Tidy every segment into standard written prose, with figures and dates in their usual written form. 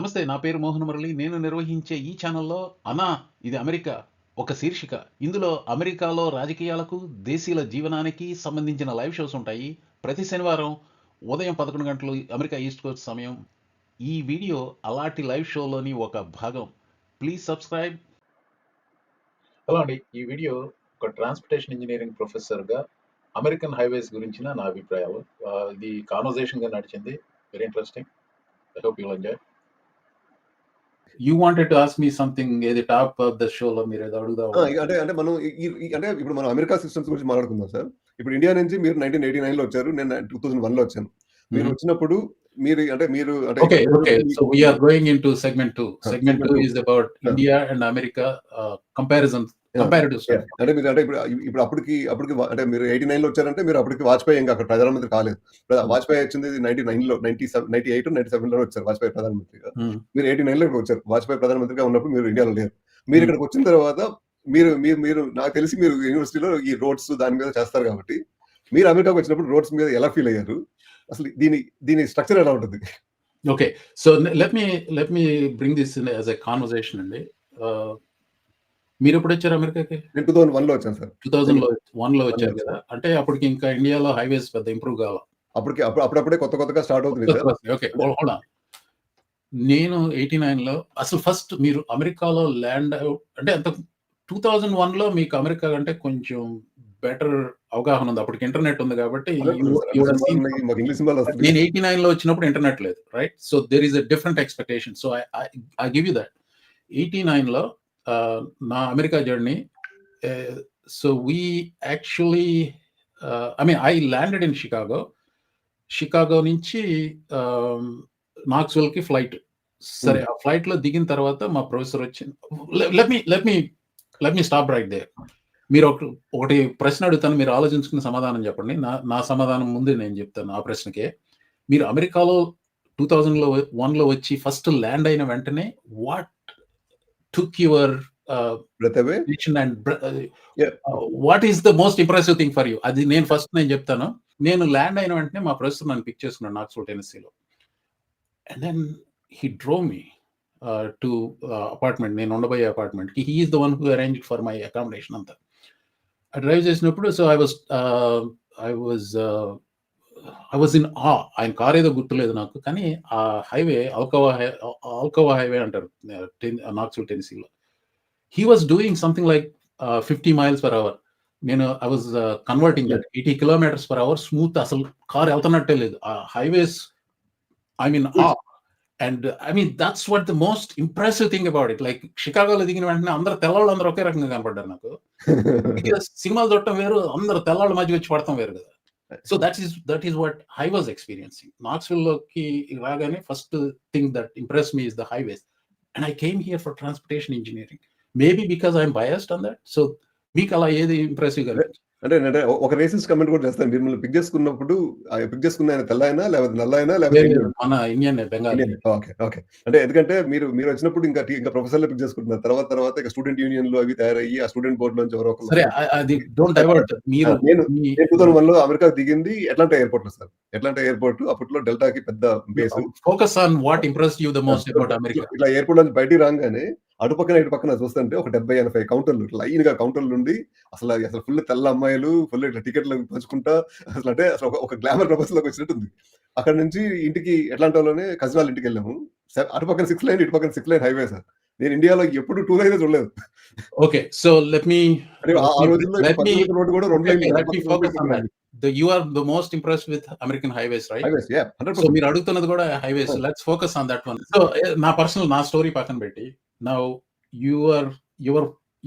నమస్తే. నా పేరు మోహన్ మురళి. నేను నిర్వహించే ఈ ఛానల్‌లో 'అన్నా ఇది అమెరికా' ఒక శీర్షిక. ఇందులో అమెరికాలో రాజకీయాలకు, దేశీయుల జీవనానికి సంబంధించిన లైవ్ షోస్ ఉంటాయి. ప్రతి శనివారం ఉదయం 11 గంటలు అమెరికా ఈస్ట్ కోస్ట్ సమయం. ఈ వీడియో అలాంటి లైవ్ షోలోని ఒక భాగం. Please subscribe. హలో అండి. ఈ వీడియో ఒక ట్రాన్స్‌పోర్టేషన్ ఇంజినీరింగ్ ప్రొఫెసర్‌గా అమెరికన్ హైవేస్ గురించిన నా అభిప్రాయాలు. ఇది కాన్వర్జేషన్‌గా నడిచింది. Very interesting. I hope you'll enjoy. You wanted to ask me something. ఏది టాప్ ఆఫ్ ద షోలో మీరేదో అడుగుదాం. అంటే అంటే మనం అంటే ఇప్పుడు మనం అమెరికా సిస్టమ్స్ గురించి మాట్లాడుకుందాం సార్. ఇప్పుడు ఇండియా నుంచి మీరు 1989లో వచ్చారు. నేను 2001లో వచ్చాను. మీరు వచ్చినప్పుడు మీరు Okay, okay. So we are going into segment 2. Segment 2 is about India and America comparative stuff. అంటే మీరు ఇప్పుడు అప్పటికి అంటే మీరు 89లో వచ్చారంటే మీరు అప్పటికి వాజ్పేయి ఇంకా అక్కడ ప్రధానమంత్రి కాలేదు. వాజ్పేయి వచ్చింది 99లో 98 97లో వచ్చారు వాజ్పేయి ప్రధానమంత్రిగా. మీరు 89లో వచ్చారు. వాజ్పేయి ప్రధానమంత్రిగా ఉన్నప్పుడు మీరు ఇండియాలో లేరు. మీరు ఇక్కడికి వచ్చిన తర్వాత మీరు మీరు మీరు నాకు తెలిసి మీరు యూనివర్సిటీలో ఈ రోడ్స్ దాని మీద చేస్తారు కాబట్టి మీరు అమెరికాకు వచ్చినప్పుడు రోడ్స్ మీద ఎలా ఫీల్ అయ్యారు? అసలు దీని స్ట్రక్చర్ ఎలా ఉంటుంది? Okay, so let me bring this in as a conversation అండి. మీరు ఎప్పుడు వచ్చారు అమెరికాకి? నేను 2001లో వచ్చాను సార్. 2001లో వచ్చారు కదా. అంటే అప్పటికి ఇంకా ఇండియాలో హైవేస్ పెద్ద ఇంప్రూవ్ కాల. అప్పుడప్పుడే కొత్తగా స్టార్ట్ అవుతుంది సార్. Okay, hold on. నేను 89లో అసలు ఫస్ట్ మీరు అమెరికాలో ల్యాండ్ అంటే అంత 2001లో మీకు అమెరికా కంటే కొంచెం బెటర్ అవగాహన ఉంది. అప్పటికి ఇంటర్నెట్ ఉంది కాబట్టి నేను 89లో వచ్చినప్పుడు ఇంటర్నెట్ లేదు, right? So there is a different expectation. So I give you that. 89లో నా America journey. So we actually I landed in Chicago నుంచి నాక్స్విల్కి ఫ్లైట్. సరే, ఆ ఫ్లైట్ లో దిగిన తర్వాత మా ప్రొఫెసర్ వచ్చి let me stop right there. మీరు ఒకటి ప్రశ్న అడుగుతాను, మీరు ఆలోచించుకున్న సమాధానం చెప్పండి. నా సమాధానం ముందే నేను చెప్తాను ఆ ప్రశ్నకే. మీరు అమెరికాలో 2001లో వచ్చి ఫస్ట్ ల్యాండ్ అయిన వెంటనే what took your what is the most impressive thing for you? అది నేను చెప్తాను. నేను ల్యాండ్ అయిన వెంటనే మా ప్రొఫెసర్ నన్ను పిక్ చేసుకున్నాడు నాక్స్విల్, టెన్నెసీలో. And then he drove me to apartment. నేను ఉండబోయే apartment. He is the one who arranged for my accommodation అంతా. ఆ డ్రైవ్ చేసినప్పుడు so I was in awe. ఆయన కార్ ఏదో గుర్తులేదు నాకు, కానీ ఆ హైవే ఆల్కవా హైవే అంటారు నాక్స్విల్, టెన్నెసీలో. He was doing something like 50 miles per hour. నేను I was converting that 80 kilometers per hour smooth. అసలు కార్ వెళ్తున్నట్టే లేదు. ఆ highways I'm in awe. And I mean, that's what the most impressive thing about it. Like, షికాగోలో దిగిన వెంటనే అందరు తెల్లవాళ్ళు అందరూ ఒకే రకంగా కనపడ్డారు నాకు. సినిమాలు చూడటం వేరు, అందరు తెల్లవాళ్ళ మధ్య వచ్చి పడతాం వేరు కదా. So that is what I was experiencing. నాక్స్విల్లోకి రాగానే first thing that impress me is the highways. And I came here for transportation engineering. Maybe because I'm biased on that. So మీకు అలా ఏది ఇంప్రెసివ్ గా? అంటే ఒక రేసిస్ట్ కమెంట్ కూడా చేస్తాను. మిమ్మల్ని పిక్ చేసుకున్నప్పుడు పిక్ ఆయన తెల్లైనా లేకపోతే నల్లైనా లేకపోతే మన ఇండియన్ బెంగాలీ. ఓకే. అంటే ఎందుకంటే మీరు వచ్చినప్పుడు ఇంకా ప్రొఫెసర్లు పిక్ చేసుకుంటున్నారు. తర్వాత ఇక స్టూడెంట్ యూనియన్లు అవి తయారయ్యి ఆ స్టూడెంట్ బోర్డు నుంచి ఎవరో ఒకరు. సరే, అది డోంట్ డైవర్ట్. మీరు నేను 2001లో అమెరికా దిగింది అట్లాంటా ఎయిర్పోర్ట్ లో సార్. అట్లాంటా ఎయిర్పోర్ట్ అప్పట్లో డెల్టాకి పెద్ద base. Focus on what impressed you the most about America. ఇట్లా ఎయిర్పోర్ట్ నుంచి బయటికి రాగానే అటుపక్కన ఇటు పక్కన చూస్తుంటే ఒక 70-80 కౌంటర్లు లైన్ గా కౌంటర్లు ఉండి అసలు ఫుల్ తెల్ల అమ్మాయిలు ఫుల్ ఇట్లా టికెట్లు పంచుకుంటా అసలు ఒక గ్లామర్ ప్రపంచం లోకి వచ్చినట్టుంది. అక్కడ నుంచి ఇంటికి ఎట్లాంటోలోనే కజినాల ఇంటికి వెళ్ళాము. అటుపక్కన 6 లైన్ ఇటుపక్కన 6 లైన్ హైవే సార్. నేను ఇండియాలో ఎప్పుడు 2 లైన్ చూడలేదు. Okay, so let me focus on that. You are the most impressed with American highways, right? Highways, yeah, 100%. So మీరు అడుగుతున్నది కూడా highways. Let's focus on that one. So నా story పక్కన పెట్టి, now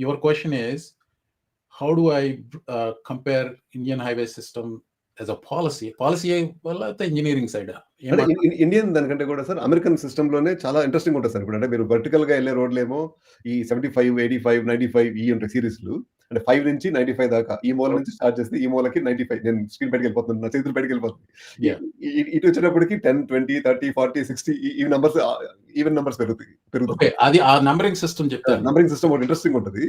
your question is, how do I compare Indian highway system as a policy వల్ల engineering side? Indian దానికంటే కూడా sir American system లోనే చాలా ఇంట్రెస్టింగ్ ఉంటుంది సార్. ఇప్పుడు అంటే మీరు వర్టికల్ గా వెళ్ళే రోడ్లేమో ఈ 75, 85, 95 ఈ ఉంటాయి సిరీస్లు. అంటే 5 నుంచి 95 దాకా ఈ మూల నుంచి స్టార్ట్ చేస్తే ఈ మూలకి 95. నేను స్క్రీన్ బయటకి వెళ్ళిపోతున్నాను, నా చేతులు బయటకి వెళ్ళిపోతుంది. ఇటు వచ్చేటప్పటికి 10, 20, 30, 40, 60 ఈ నంబర్స్ ఈవెన్ నంబర్స్ పెరుగుతాయి. అది ఆ నంబరింగ్ సిస్టమ్ చెప్తాను. నంబరింగ్ సిస్టమ్ ఒకటి ఇంట్రెస్టింగ్ ఉంటుంది.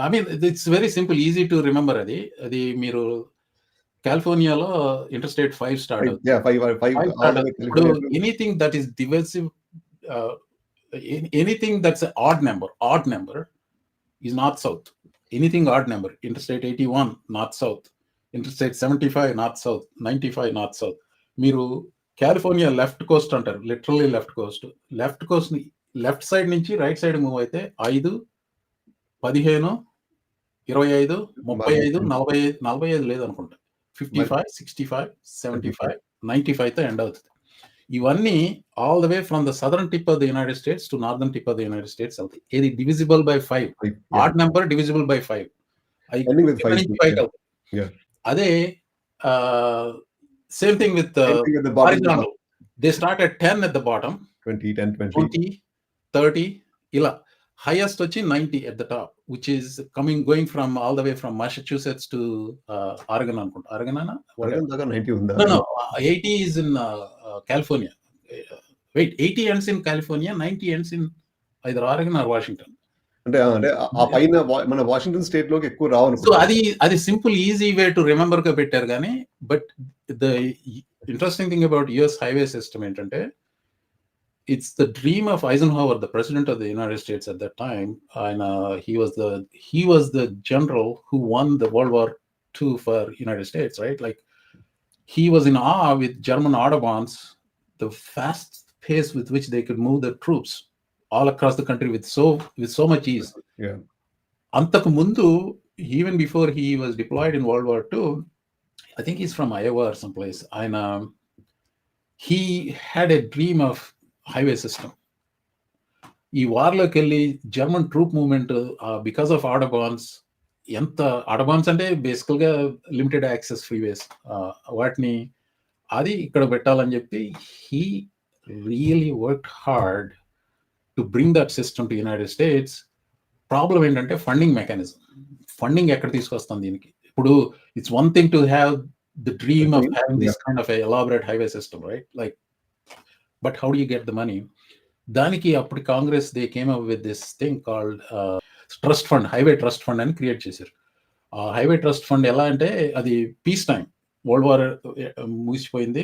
I mean it's very simple, easy to remember. అది మీరు కాలిఫోర్నియాలో ఇంటర్స్టేట్ 5 స్టార్ట్ అవుతుంది. Anything that is anything that's an odd number is north-south. Anything odd number, Interstate 81 north-south, Interstate 75 north-south, 95 north-south. మీరు California left Coast అంటారు, literally left Coast. Left side నుంచి right side move అయితే 5, 15, 25, 35, 45 లేదనుకుంటా, 55, 65, 75, 95తో end అవుతుంది. ఇవన్నీ all the way from the southern tip of the United states to northern tip of the United states అవుతాయి. ఇది divisible by 5, odd number divisible by 5. అదే same thing with horizontal. They start at 10 at the bottom, 20, 30 ఇలా. Highest వచ్చి 90 at the top, which is going from all the way from Massachusetts to Oregon అనుకుంటా. Oregon 90 ఉందా? No, 80 is in California. Wait, 80 ends in California, 90 ends in either Oregon or Washington. అంటే ఆ పైన మన Washington state లోకి ఎక్కువ రావు. So అది simple easy way to remember గా పెట్టారు కానీ, but the interesting thing about US highway system ఏంటంటే, it's the dream of Eisenhower, the president of the United States at that time, and he was the general who won the World War II for United States, right? Like, he was in awe with German Autobahns, the fast pace with which they could move their troops all across the country with so much ease. Yeah. Antaku mundu, even before he was deployed in World War II, I think he's from Iowa or someplace, and he had a dream of highway system. ఈ వార్లోకి వెళ్ళి German troop movement because of autobahns, ఎంత autobahns అంటే బేసికల్ గా limited access ఫ్రీవేస్, వాటిని అది ఇక్కడ పెట్టాలని చెప్పి he really worked hard to bring that system to United states. Problem ఏంటంటే ఫండింగ్ మెకానిజం. ఫండింగ్ ఎక్కడ తీసుకొస్తాం దీనికి? ఇప్పుడు it's one thing to have the dream of having this kind of elaborate highway system, right? Like, but how do you get the money? దానికి అప్పుడు Congress they came up with this thing called trust fund, highway trust fund అని create చేశారు. ఆ highway trust fund ఎలా అంటే, అది peace time, world war ముగిసిపోయింది,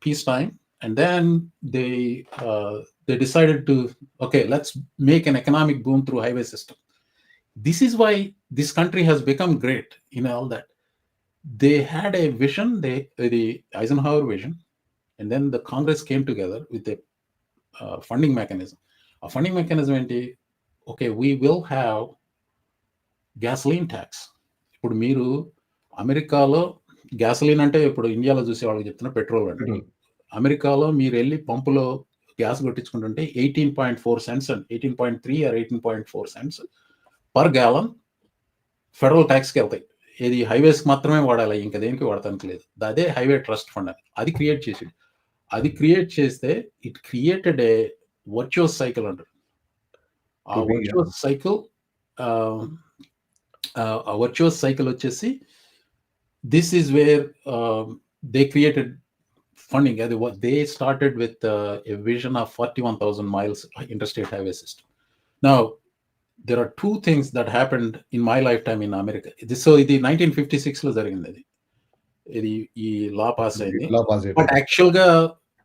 peace time, and then they decided to okay, let's make an economic boom through highway system. This is why this country has become great in all that. They had a vision, the Eisenhower vision, and then the Congress came together with a funding mechanism. A funding mechanism ఏంటి? Okay, we will have gasoline tax. ఇప్పుడు మీరు అమెరికాలో gasoline అంటే, ఇప్పుడు ఇండియాలో చూసే వాళ్ళకి చెప్తున్నా పెట్రోల్ అంటే, అమెరికాలో మీరు వెళ్ళి పంపులో గ్యాస్ కొట్టించుకుంటుంటే 18.4 cents అండ్ 18.3 or 18.4 cents per gallon federal ట్యాక్స్కి వెళ్తాయి. ఇది హైవేస్ మాత్రమే వాడాలి, ఇంకా దేనికి వాడటానికి లేదు. అదే హైవే ట్రస్ట్ ఫండ్ అని అది క్రియేట్ చేసి, అది క్రియేట్ చేస్తే it created a virtuous cycle అంటారు. ఆ వర్చువస్ సైకిల్ వచ్చేసి, this is where they created funding. They started with a vision of 41,000 miles interstate highway system. Now, there are two things that happened in my lifetime in America. So, ఇది 1956లో జరిగింది. ఇది ఈ లా pass అయింది. But actual గా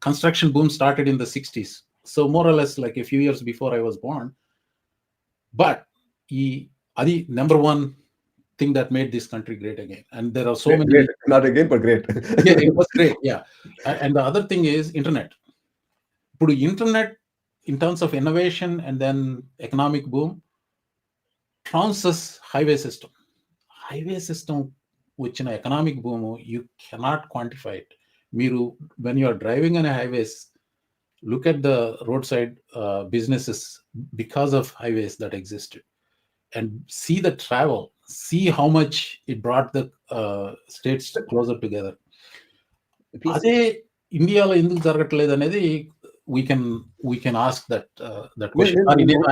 construction boom started in the 60s. So, more or less like a few years before I was born. But అది number one thing that made this country great again, and there are so many. Great. Not again, but great. Yeah, it was great. Yeah, and the other thing is internet. Put internet in terms of innovation and then economic boom trounces highway system. Highway system, which in economic boom you cannot quantify it. Miru, when you are driving on a highways, look at the roadside businesses because of highways that existed, and see the travel. See how much it brought the states closer together. అదే ఇండియాలో ఎందుకు జరగట్లేదు అనేది we can ask that question.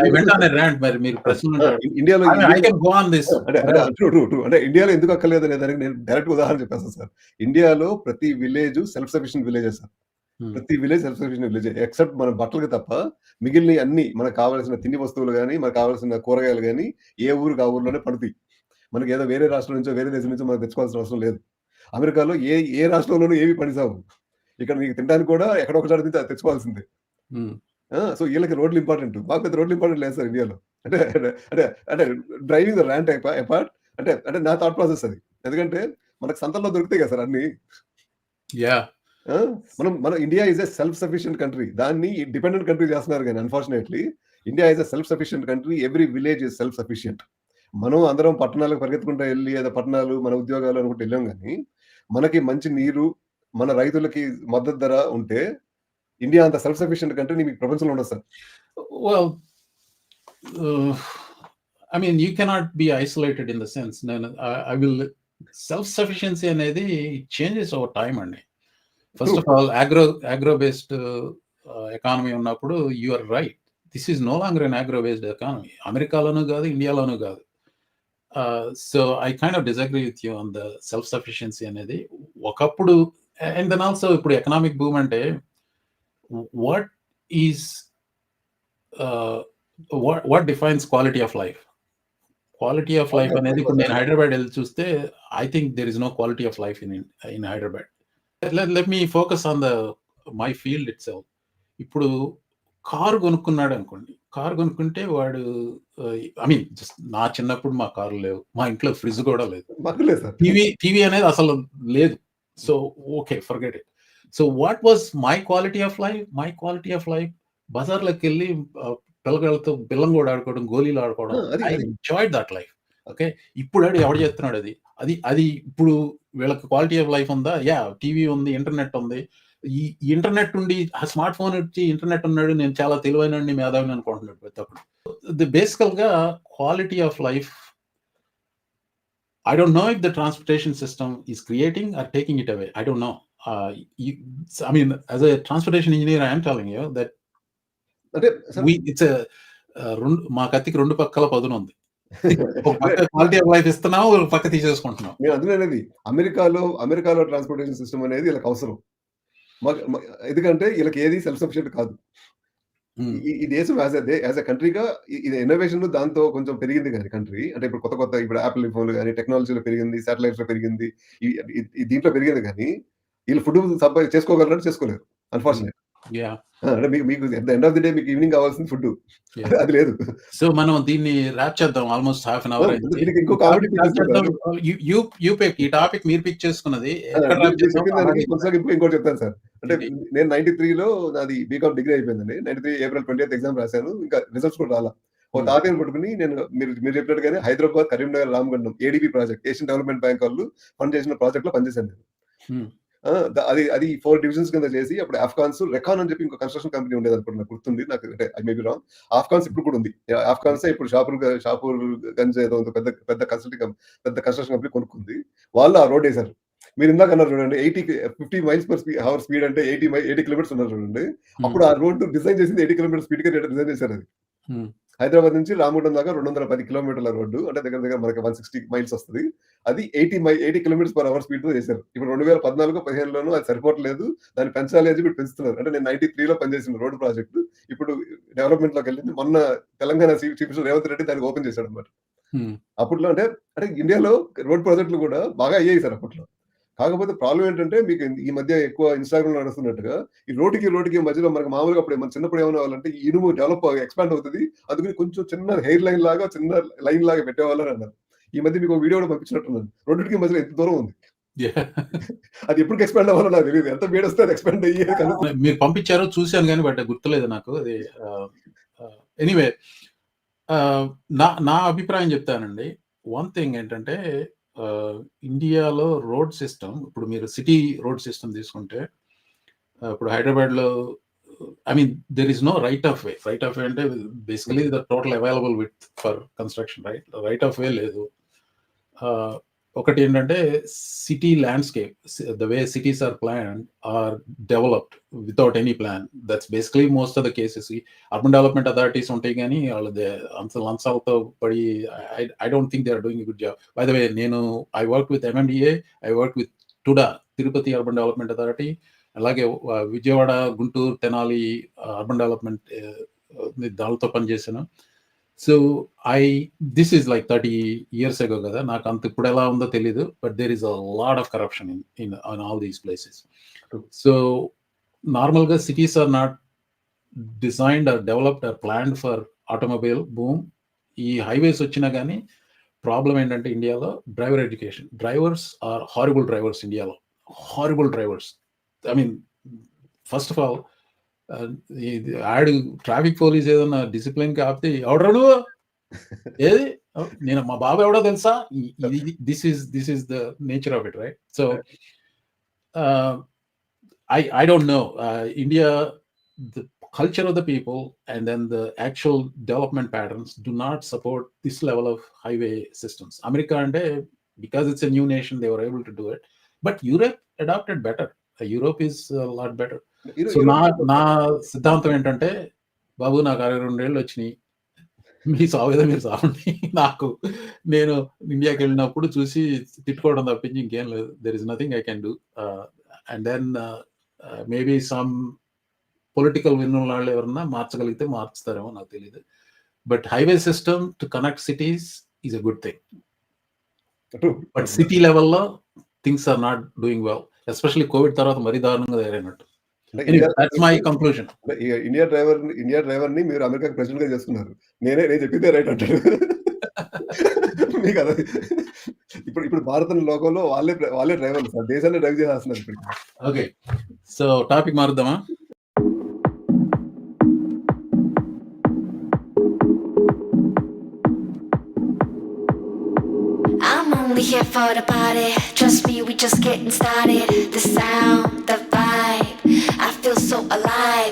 I went on a rant, మరి మీరు ప్రశ్న ఇండియాలో I can go on this. True అంటే ఇండియాలో ఎందుకు అక్కర్లేదు అనే దానికి నేను డైరెక్ట్ ఉదాహరణ చెప్పేస్తాను సార్. ఇండియాలో ప్రతి village self sufficient villages sir. ప్రతి village self sufficient village, except మన బట్టలకి తప్ప మిగిలిన అన్ని మనకు కావాల్సిన తిండి వస్తువులు కానీ, మనకు కావాల్సిన కూరగాయలు కానీ ఏ ఊరికి ఆ ఊర్లోనే పడుతాయి. మనకి ఏదో వేరే రాష్ట్రం నుంచో వేరే దేశం నుంచో మనకు తెచ్చుకోవాల్సిన అవసరం లేదు. అమెరికాలో ఏ రాష్ట్రంలోనూ ఏవి పనిసావు. ఇక్కడ నీకు తినడానికి కూడా ఎక్కడొక చోట తెచ్చుకోవాల్సిందే. సో వీళ్ళకి రోడ్లు ఇంపార్టెంట్. మాకు పెద్ద రోడ్లు ఇంపార్టెంట్ లేదు సార్ ఇండియాలో. అంటే అంటే అంటే డ్రైవింగ్ ద ర్యాంట్ అపార్ట్ అంటే నా థాట్ ప్రాసెస్ అది. ఎందుకంటే మనకు సంతల్లో దొరుకుతాయి కదా సార్ అన్నీ. యాహ్! ఆ! మన India is a self sufficient country. దాన్ని డిపెండెంట్ కంట్రీ చేస్తున్నారు గానీ unfortunately India is a self sufficient country. Every village is self sufficient. మనం అందరం పట్టణాలకు పరిగెత్తుకుంటా ఎళ్లి ఏదో పట్టణాలు మన ఉద్యోగాలు అనుకుంటూ ఎళ్ళాం గానీ, మనకి మంచి నీరు, మన రైతులకి మద్దతు ధర ఉంటే ఇండియా అంత సెల్ఫ్ సఫిషియెంట్ కంట్రీ మీకు ప్రపంచంలో ఉండదు sir. Well, uh, I mean, you cannot be isolated in the sense. I will self-sufficiency అనేది చేంజెస్ ఓవర్ టైమ్ అండి. First of all agro based economy ఉన్నప్పుడు you are right. This is no longer an agro based economy. అమెరికాలోనూ కాదు, ఇండియాలోనూ కాదు. So I kind of disagree with you on the self sufficiency అనేది. ఒకప్పుడు and then also ఇప్పుడు economic boom అంటే what is what defines quality of life? Quality of life అనేది ఇప్పుడు నేను హైదరాబాద్ వెళ్ళి చూస్తే I think there is no quality of life in Hyderabad. Let me focus on my field itself. ఇప్పుడు car కొనుక్కున్నాడు అనుకోండి, కారు కొనుక్కుంటే వాడు ఐ మీన్ నా చిన్నప్పుడు మా కార్లు లేవు, మా ఇంట్లో ఫ్రిడ్జ్ కూడా లేదు, టీవీ అనేది అసలు లేదు. So okay, forget it. So what was my quality of life? My quality of life బజార్లోకి వెళ్ళి పిల్లగాళ్ళతో బిల్లం కూడా ఆడుకోవడం, గోళీలు ఆడుకోవడం. I enjoyed that life. Okay, ఇప్పుడు ఎవడు చేస్తున్నాడు అది? అది ఇప్పుడు వీళ్ళకి క్వాలిటీ ఆఫ్ లైఫ్ ఉందా? యా, టీవీ ఉంది, ఇంటర్నెట్ ఉంది. ఈ ఇంటర్నెట్ ఉండి స్మార్ట్ ఫోన్ వచ్చి ఇంటర్నెట్ ఉన్నాడు, నేను చాలా తెలివైన మేధావిని అనుకుంటున్నాడు ప్రతి ఒక్కడు. బేసికల్ గా quality of life, I don't know if the transportation system is creating or taking it away. I don't know. I mean, as a transportation engineer, I am telling you that it's a మా కత్తికి రెండు పక్కల పదును ఉంది. ఒక పక్క quality of life ఇస్తున్నావు, ఒక పక్క తీసేసుకుంటున్నావు. నేను అందులోనేది అమెరికాలో ట్రాన్స్పోర్టేషన్ సిస్టమ్ అనేది వీళ్ళకి అవసరం. ఎందుకంటే వీళ్ళకి ఏది సెల్ఫ్ సఫిషియెంట్ కాదు. ఈ దేశం యాజ్ ఎ కంట్రీగా ఇది ఇన్నోవేషన్ దాంతో కొంచెం పెరిగింది కానీ కంట్రీ. అంటే ఇప్పుడు కొత్త ఇప్పుడు యాపిల్ ఫోన్లు కానీ టెక్నాలజీలో పెరిగింది, శాటిలైట్స్ లో పెరిగింది, దీంట్లో పెరిగింది కానీ వీళ్ళు ఫుడ్ చేసుకోగలరంటే చేసుకోలేరు, అన్ఫార్చునేట్. అంటే మీకు at the end of the day మీకు ఈవినింగ్ కావాల్సింది ఫుడ్, అది లేదు. సో మనం దీన్ని ర్యాప్ చేద్దాం. ఆల్మోస్ట్ హాఫ్ అన్ అవర్ అయింది. ఇంకో కామెడీ ఈ టాపిక్ మీరు పిక్ చేసుకున్నది. ఇంకోటి చెప్తాను సార్. అంటే నేను 93లో నాది బీకామ్ డిగ్రీ అయిపోయిందండి. 93 ఏప్రిల్ 20th ఎగ్జామ్ రాశాను. ఇంకా రిజల్ట్స్ కూడా రాలా. ఒక తాతయ్యని పట్టుకుని మీరు చెప్పినట్టుగానే Hyderabad, Karimnagar, Ramagundam ADB project, Asian development bank వాళ్ళు ఫండ్ చేసిన ప్రాజెక్ట్ లో పనిచేశాను నేను. అది 4 డివిజన్స్ కింద చేసి అప్పుడు ఆఫ్ఘాన్స్ రెకాన్ అని చెప్పి ఇంకో కన్స్ట్రక్షన్ కంపెనీ ఉండేది అనుకుంటున్నా, గుర్తుంది నాకు. అంటే ఐ మే బి రాంగ్. ఆఫ్ఘాన్స్ ఇప్పుడు కూడా ఉంది. ఆఫ్ఘాన్స్ ఇప్పుడు షాపూర్ గంజ్ ఏదో పెద్ద కన్స్ట్రక్షన్ కంపెనీ కొనుక్కుంది. వాళ్ళు ఆ రోడ్ వేశారు. మీరు ఇందాక అన్నారు చూడండి, 50 మైల్స్ పర్ అవర్ స్పీడ్ అంటే 80 కిలోమీటర్స్ ఉన్నారు చూడండి. అప్పుడు ఆ రోడ్డు డిజైన్ చేసింది 80 కిలోమీటర్ స్పీడ్ గా డిజైన్ చేశారు. అది హైదరాబాద్ నుంచి రామగుండం దాకా 210 కిలోమీటర్ల రోడ్డు, అంటే దగ్గర మనకి 160 మైల్స్ వస్తుంది. అది 80 కిలోమీటర్స్ పర్ అవర్ స్పీడ్ తో చేశారు. ఇప్పుడు 2014-15లోనూ అది సరిపోవట్లేదు, దాన్ని పెంచాలి అని చెప్పి పెంచుతున్నారు. అంటే నేను 93లో పనిచేసిన రోడ్డు ప్రాజెక్టు ఇప్పుడు డెవలప్మెంట్ లోకి వెళ్ళింది. మొన్న తెలంగాణ చీఫ్ మినిస్టర్ రేవంత్ రెడ్డి దానికి ఓపెన్ చేశాడు అనమాట. అప్పట్లో అంటే ఇండియాలో రోడ్ ప్రాజెక్టులు కూడా బాగా అయ్యాయి సార్ అప్పట్లో. కాకపోతే ప్రాబ్లం ఏంటంటే మీకు ఈ మధ్య ఎక్కువ ఇన్స్టాగ్రామ్ నడుస్తున్నట్టుగా ఈ రోడ్డుకి మధ్యలో మనకి మామూలుగా అప్పుడు మన చిన్నప్పుడు ఏమైనా వాళ్ళంటే ఈ ఇనుము ఎక్స్పాండ్ అవుతుంది, అందుకని కొంచెం చిన్న హెయిర్ లైన్ లాగా చిన్న లైన్ లాగా పెట్టేవాళ్ళని అన్నారు. ఈ మధ్య మీకు వీడియో కూడా పంపించినట్టున్నాను. రోడ్డుకి మధ్యలో ఎంత దూరం ఉంది, అది ఎప్పుడు ఎక్స్పాండ్ అవ్వాలో నాకు తెలియదు. ఎంత వేడి వస్తే అది ఎక్స్పాండ్ అయ్యి మీరు పంపించారో చూశాను కానీ బట్ గుర్తులేదు నాకు అది. ఎనీవే, నా అభిప్రాయం చెప్తానండి. వన్ థింగ్ ఏంటంటే ఇండియాలో రోడ్ సిస్టమ్, ఇప్పుడు మీరు సిటీ రోడ్ సిస్టమ్ తీసుకుంటే ఇప్పుడు హైదరాబాద్లో I mean there is no right of way. Right of way అంటే basically the total available with for construction. Right of way లేదు. ఒకటి ఏంటంటే city landscape, the way cities are planned or developed without any plan. That's basically most of the cases. Urban development authorities ఉంటాయి కానీ వాళ్ళు లంచాలతో పడి I don't think they are doing good job. By the way, I work with MMDA, I work with టుడా, Tirupati urban development authority, అలాగే Vijayawada, Guntur, Tenali urban development దానితో పనిచేశాను. So this is like 30 years ago కదా, నాకు అంత ఇప్పుడు ఎలా ఉందో తెలీదు. But there is a lot of corruption in all these places. So నార్మల్గా cities are not designed or developed or planned for automobile boom. ఈ హైవేస్ వచ్చినా కానీ ప్రాబ్లం ఏంటంటే ఇండియాలో driver education. Drivers are horrible drivers ఇండియాలో. Horrible drivers. I mean first of all ఆడు traffic police ఏదన్నా డిసిప్లిన్కి ఆపితే ఎవడరా నువ్వు ఏది నేను మా బాబు ఎవడో తెలుసా, this is the nature of it, right? So I don't know. India, the culture of the people and then the actual development patterns do not support this level of highway systems. America, and because it's a new nation, they were able to do it. But Europe adopted better. Europe is a lot better. So నా సిద్ధాంతం ఏంటంటే, బాబు నాకు 22 ఏళ్ళు వచ్చినాయి, మీ సావేదో మీరు సావండి. నేను ఇండియాకి వెళ్ళినప్పుడు చూసి తిట్టుకోవడం తప్పించి ఇంకేం లేదు. There is nothing I can do. And then maybe some political విన్న వాళ్ళు ఎవరన్నా మార్చగలిగితే మార్చుతారేమో, నాకు తెలియదు. But highway system to connect cities is a good thing. But city లెవెల్లో things are not doing well, especially covid తర్వాత మరీ దారుణంగా తయారైనట్టు. That's my conclusion. India driver ని మీరు అమెరికా ప్రెసిడెంట్ గా చేసుకున్నారు. నేను చెప్పిందే రైట్ అంటాడు మీకు అదే. ఇప్పుడు భారత లోకంలో వాళ్ళే డ్రైవర్లు సార్, దేశాన్ని డ్రైవ్ చేసేస్తున్నారు ఇప్పుడు. ఓకే, సో టాపిక్ మారుద్దామా? I'm only here for the party. Trust me, we just getting started. The sound, the vibe, I feel so alive.